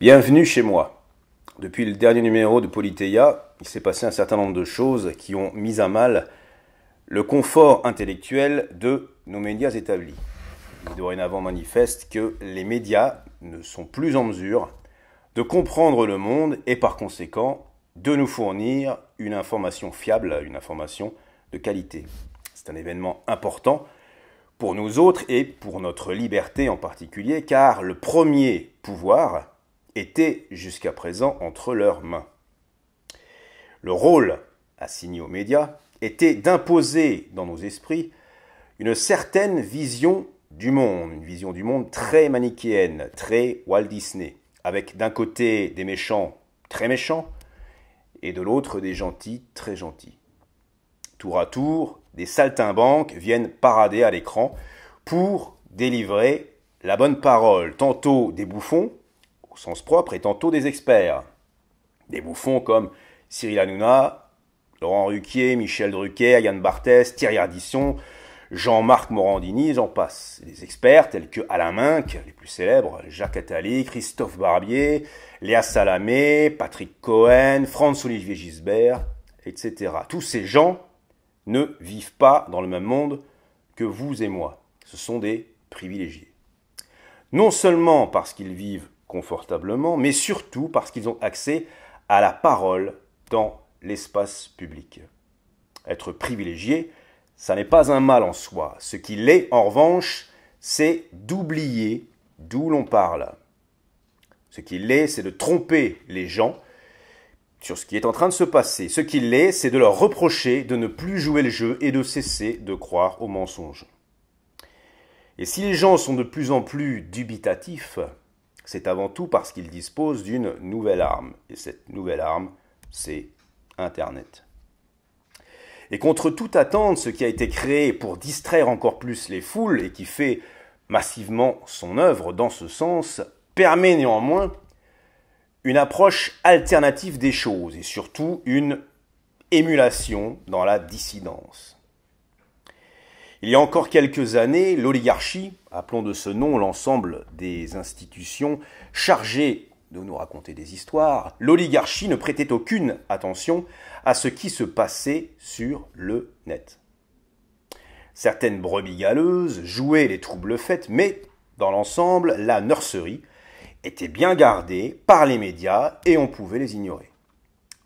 Bienvenue chez moi. Depuis le dernier numéro de Politeia, il s'est passé un certain nombre de choses qui ont mis à mal le confort intellectuel de nos médias établis. Il est dorénavant manifeste que les médias ne sont plus en mesure de comprendre le monde et par conséquent de nous fournir une information fiable, une information de qualité. C'est un événement important pour nous autres et pour notre liberté en particulier, car le premier pouvoir était jusqu'à présent entre leurs mains. Le rôle assigné aux médias était d'imposer dans nos esprits une certaine vision du monde, une vision du monde très manichéenne, très Walt Disney, avec d'un côté des méchants très méchants et de l'autre des gentils très gentils. Tour à tour, des saltimbanques viennent parader à l'écran pour délivrer la bonne parole, tantôt des bouffons, au sens propre, et tantôt des experts. Des bouffons comme Cyril Hanouna, Laurent Ruquier, Michel Drucker, Yann Barthès, Thierry Ardisson, Jean-Marc Morandini, j'en passe. Des experts tels que Alain Minc, les plus célèbres, Jacques Attali, Christophe Barbier, Léa Salamé, Patrick Cohen, François-Olivier Gisbert, etc. Tous ces gens ne vivent pas dans le même monde que vous et moi. Ce sont des privilégiés. Non seulement parce qu'ils vivent confortablement, mais surtout parce qu'ils ont accès à la parole dans l'espace public. Être privilégié, ça n'est pas un mal en soi. Ce qui l'est, en revanche, c'est d'oublier d'où l'on parle. Ce qui l'est, c'est de tromper les gens sur ce qui est en train de se passer. Ce qui l'est, c'est de leur reprocher de ne plus jouer le jeu et de cesser de croire aux mensonges. Et si les gens sont de plus en plus dubitatifs, c'est avant tout parce qu'ils disposent d'une nouvelle arme. Et cette nouvelle arme, c'est Internet. Et contre toute attente, ce qui a été créé pour distraire encore plus les foules et qui fait massivement son œuvre dans ce sens, permet néanmoins une approche alternative des choses et surtout une émulation dans la dissidence. Il y a encore quelques années, l'oligarchie, appelons de ce nom l'ensemble des institutions chargées de nous raconter des histoires, l'oligarchie ne prêtait aucune attention à ce qui se passait sur le net. Certaines brebis galeuses jouaient les troubles faits, mais dans l'ensemble, la nurserie était bien gardée par les médias et on pouvait les ignorer.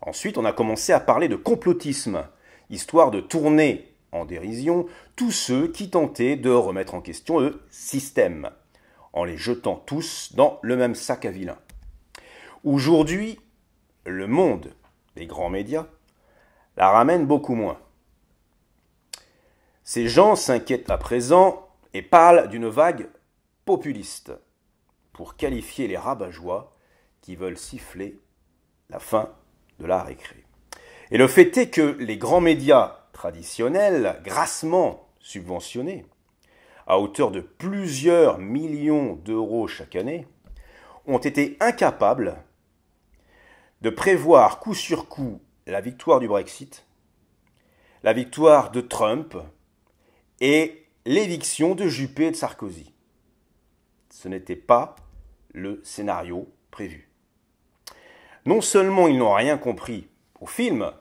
Ensuite, on a commencé à parler de complotisme, histoire de tourner en dérision tous ceux qui tentaient de remettre en question le système, en les jetant tous dans le même sac à vilain. Aujourd'hui, le monde des grands médias la ramène beaucoup moins. Ces gens s'inquiètent à présent et parlent d'une vague populiste pour qualifier les rabat-joie qui veulent siffler la fin de la récré. Et le fait est que les grands médias traditionnels, grassement subventionnés, à hauteur de plusieurs millions d'euros chaque année, ont été incapables de prévoir coup sur coup la victoire du Brexit, la victoire de Trump et l'éviction de Juppé et de Sarkozy. Ce n'était pas le scénario prévu. Non seulement ils n'ont rien compris au film,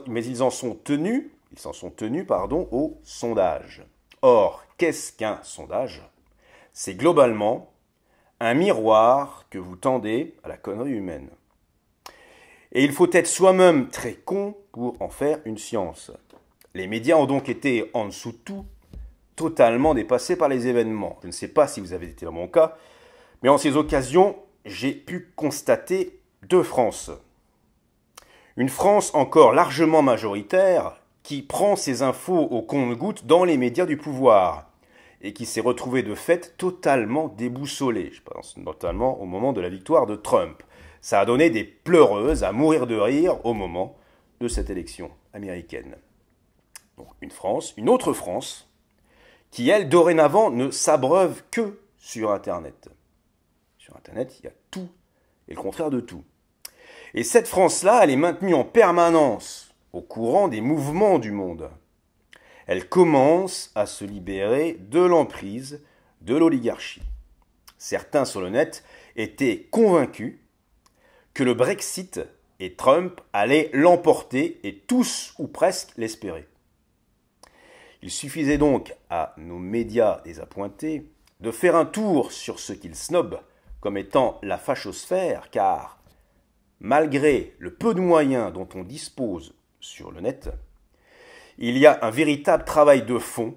mais ils s'en sont tenus au sondage. Or, qu'est-ce qu'un sondage ? C'est globalement un miroir que vous tendez à la connerie humaine. Et il faut être soi-même très con pour en faire une science. Les médias ont donc été, en dessous de tout, totalement dépassés par les événements. Je ne sais pas si vous avez été dans mon cas, mais en ces occasions, j'ai pu constater deux Frances. Une France encore largement majoritaire qui prend ses infos au compte-gouttes dans les médias du pouvoir et qui s'est retrouvée de fait totalement déboussolée. Je pense notamment au moment de la victoire de Trump. Ça a donné des pleureuses à mourir de rire au moment de cette élection américaine. Donc une autre France, qui elle, dorénavant, ne s'abreuve que sur Internet. Sur Internet, il y a tout et le contraire de tout. Et cette France-là, elle est maintenue en permanence au courant des mouvements du monde. Elle commence à se libérer de l'emprise de l'oligarchie. certains sur le net étaient convaincus que le Brexit et Trump allaient l'emporter et tous ou presque l'espéraient. Il suffisait donc à nos médias désappointés de faire un tour sur ce qu'ils snobent comme étant la fachosphère, car malgré le peu de moyens dont on dispose sur le net, il y a un véritable travail de fond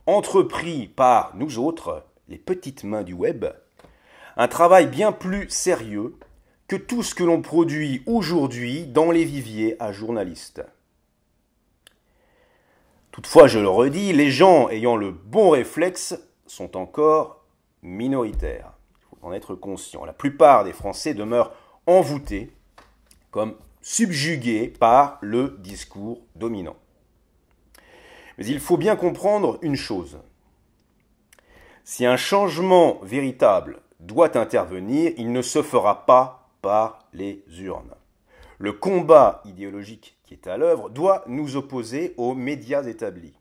entrepris par nous autres, les petites mains du web, un travail bien plus sérieux que tout ce que l'on produit aujourd'hui dans les viviers à journalistes. Toutefois, je le redis, les gens ayant le bon réflexe sont encore minoritaires. Il faut en être conscient. La plupart des Français demeurent envoûtés, comme subjugués par le discours dominant. Mais il faut bien comprendre une chose. Si un changement véritable doit intervenir, il ne se fera pas par les urnes. Le combat idéologique qui est à l'œuvre doit nous opposer aux médias établis,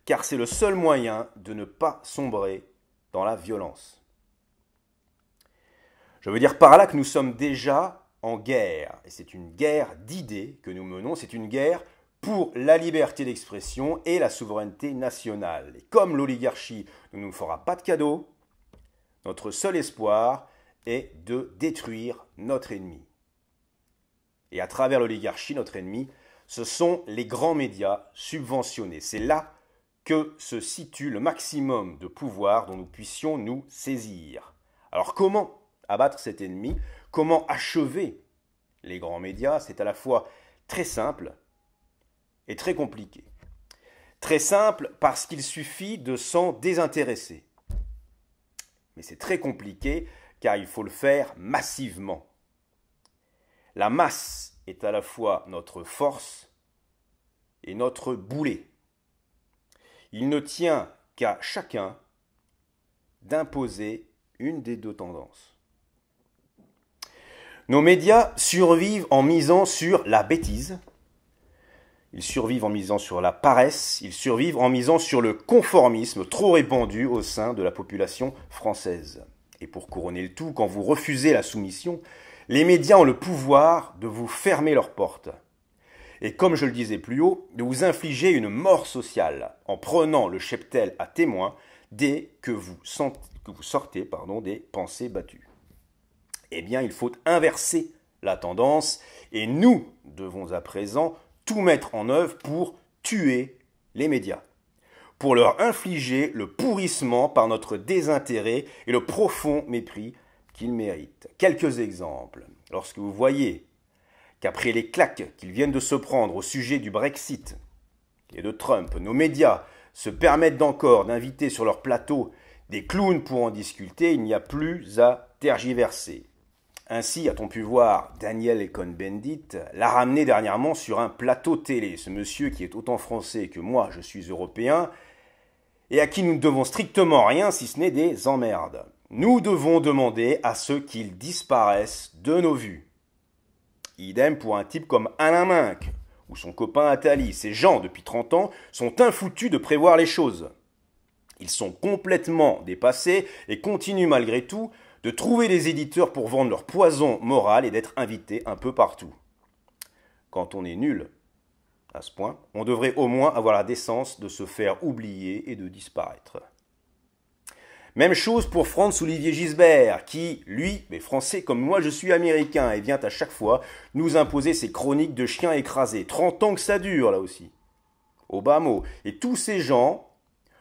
car c'est le seul moyen de ne pas sombrer dans la violence. Je veux dire par là que nous sommes déjà en guerre, et c'est une guerre d'idées que nous menons, c'est une guerre pour la liberté d'expression et la souveraineté nationale. Et comme l'oligarchie ne nous fera pas de cadeau, notre seul espoir est de détruire notre ennemi. Et à travers l'oligarchie, notre ennemi, ce sont les grands médias subventionnés. C'est là que se situe le maximum de pouvoir dont nous puissions nous saisir. Alors comment abattre cet ennemi? Comment achever les grands médias? C'est à la fois très simple et très compliqué. Très simple parce qu'il suffit de s'en désintéresser. Mais c'est très compliqué car il faut le faire massivement. La masse est à la fois notre force et notre boulet. Il ne tient qu'à chacun d'imposer une des deux tendances. Nos médias survivent en misant sur la bêtise, ils survivent en misant sur la paresse, ils survivent en misant sur le conformisme trop répandu au sein de la population française. Et pour couronner le tout, quand vous refusez la soumission, les médias ont le pouvoir de vous fermer leurs portes. Et comme je le disais plus haut, de vous infliger une mort sociale en prenant le cheptel à témoin dès que vous sortez des pensées battues. Eh bien, il faut inverser la tendance et nous devons à présent tout mettre en œuvre pour tuer les médias, pour leur infliger le pourrissement par notre désintérêt et le profond mépris qu'ils méritent. Quelques exemples. Lorsque vous voyez qu'après les claques qu'ils viennent de se prendre au sujet du Brexit et de Trump, nos médias se permettent encore d'inviter sur leur plateau des clowns pour en discuter, il n'y a plus à tergiverser. Ainsi a-t-on pu voir Daniel Cohn-Bendit la ramener dernièrement sur un plateau télé, ce monsieur qui est autant français que moi, je suis européen, et à qui nous ne devons strictement rien si ce n'est des emmerdes. Nous devons demander à ce qu'ils disparaissent de nos vues. Idem pour un type comme Alain Minc ou son copain Attali. Ces gens, depuis 30 ans, sont infoutus de prévoir les choses. Ils sont complètement dépassés et continuent malgré tout de trouver des éditeurs pour vendre leur poison moral et d'être invités un peu partout. Quand on est nul à ce point, on devrait au moins avoir la décence de se faire oublier et de disparaître. Même chose pour Franz-Olivier Gisbert, qui, lui, est français comme moi je suis américain, et vient à chaque fois nous imposer ses chroniques de chiens écrasés. 30 ans que ça dure, là aussi. Au bas mot. Et tous ces gens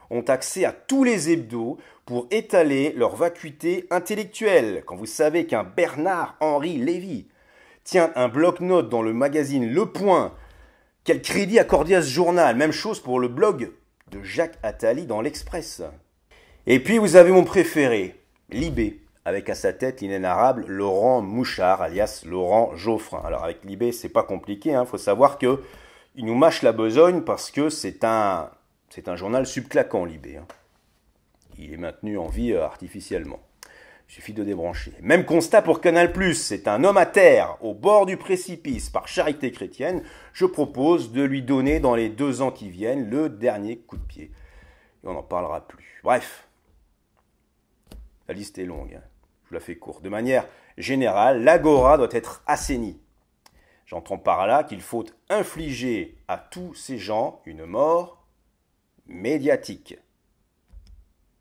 ont accès à tous les hebdos pour étaler leur vacuité intellectuelle. Quand vous savez qu'un Bernard-Henri Lévy tient un bloc-notes dans le magazine Le Point, quel crédit accorder à ce journal? Même chose pour le blog de Jacques Attali dans l'Express. Et puis vous avez mon préféré, Libé, avec à sa tête l'inénarrable Laurent Mouchard, alias Laurent Geoffrin. Alors avec Libé, c'est pas compliqué, hein. Faut savoir que il nous mâche la besogne parce que c'est un journal subclaquant, Libé. Hein. Il est maintenu en vie artificiellement. Il suffit de débrancher. Même constat pour Canal+, c'est un homme à terre, au bord du précipice. Par charité chrétienne, je propose de lui donner dans les 2 ans qui viennent le dernier coup de pied. Et on n'en parlera plus. Bref. La liste est longue, hein. Je vous la fais courte. De manière générale, l'agora doit être assainie. J'entends par là qu'il faut infliger à tous ces gens une mort médiatique.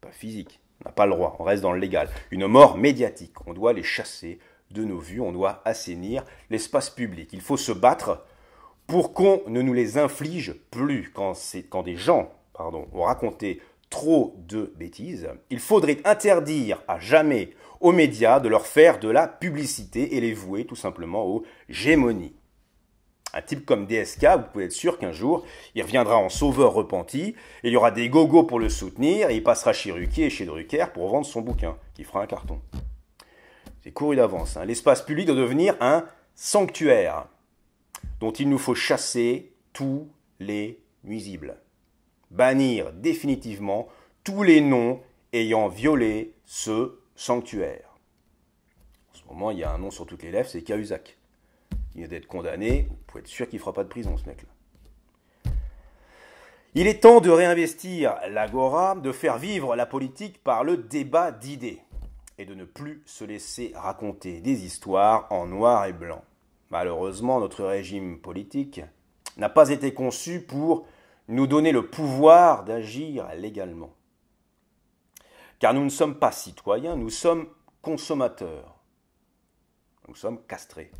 Pas physique, on n'a pas le droit, on reste dans le légal. Une mort médiatique, on doit les chasser de nos vues, on doit assainir l'espace public. Il faut se battre pour qu'on ne nous les inflige plus. Quand des gens ont raconté trop de bêtises, il faudrait interdire à jamais aux médias de leur faire de la publicité et les vouer tout simplement aux gémonies. Un type comme DSK, vous pouvez être sûr qu'un jour, il reviendra en sauveur repenti, et il y aura des gogos pour le soutenir, et il passera chez Ruquier et chez Drucker pour vendre son bouquin, qui fera un carton. C'est couru d'avance, hein. L'espace public doit devenir un sanctuaire dont il nous faut chasser tous les nuisibles. Bannir définitivement tous les noms ayant violé ce sanctuaire. En ce moment, il y a un nom sur toutes les lèvres, c'est Cahuzac. Il vient d'être condamné, vous pouvez être sûr qu'il ne fera pas de prison, ce mec-là. Il est temps de réinvestir l'agora, de faire vivre la politique par le débat d'idées et de ne plus se laisser raconter des histoires en noir et blanc. Malheureusement, notre régime politique n'a pas été conçu pour nous donner le pouvoir d'agir légalement. Car nous ne sommes pas citoyens, nous sommes consommateurs. Nous sommes castrés.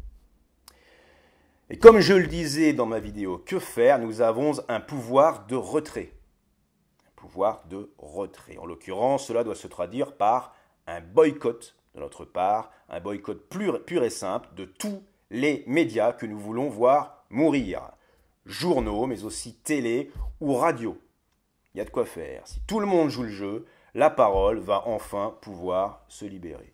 Et comme je le disais dans ma vidéo, que faire? Nous avons un pouvoir de retrait. Un pouvoir de retrait. En l'occurrence, cela doit se traduire par un boycott de notre part, un boycott pur et simple de tous les médias que nous voulons voir mourir. Journaux, mais aussi télé ou radio. Il y a de quoi faire. Si tout le monde joue le jeu, la parole va enfin pouvoir se libérer.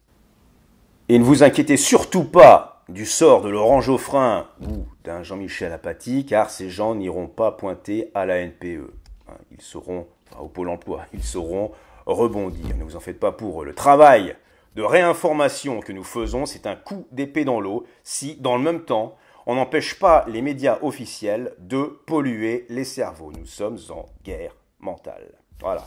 Et ne vous inquiétez surtout pas du sort de Laurent Geoffrin ou d'un Jean-Michel Apathy, car ces gens n'iront pas pointer à la NPE. Ils sauront, au Pôle emploi, ils sauront rebondir. Ne vous en faites pas pour eux. Le travail de réinformation que nous faisons, c'est un coup d'épée dans l'eau si, dans le même temps, on n'empêche pas les médias officiels de polluer les cerveaux. Nous sommes en guerre mentale. Voilà.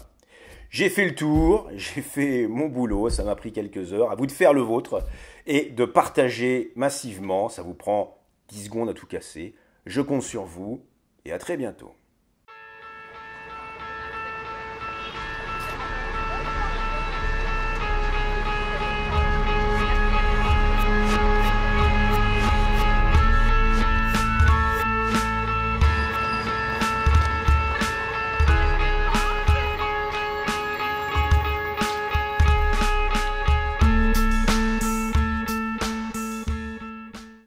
J'ai fait le tour, j'ai fait mon boulot, ça m'a pris quelques heures. À vous de faire le vôtre et de partager massivement. Ça vous prend 10 secondes à tout casser. Je compte sur vous et à très bientôt.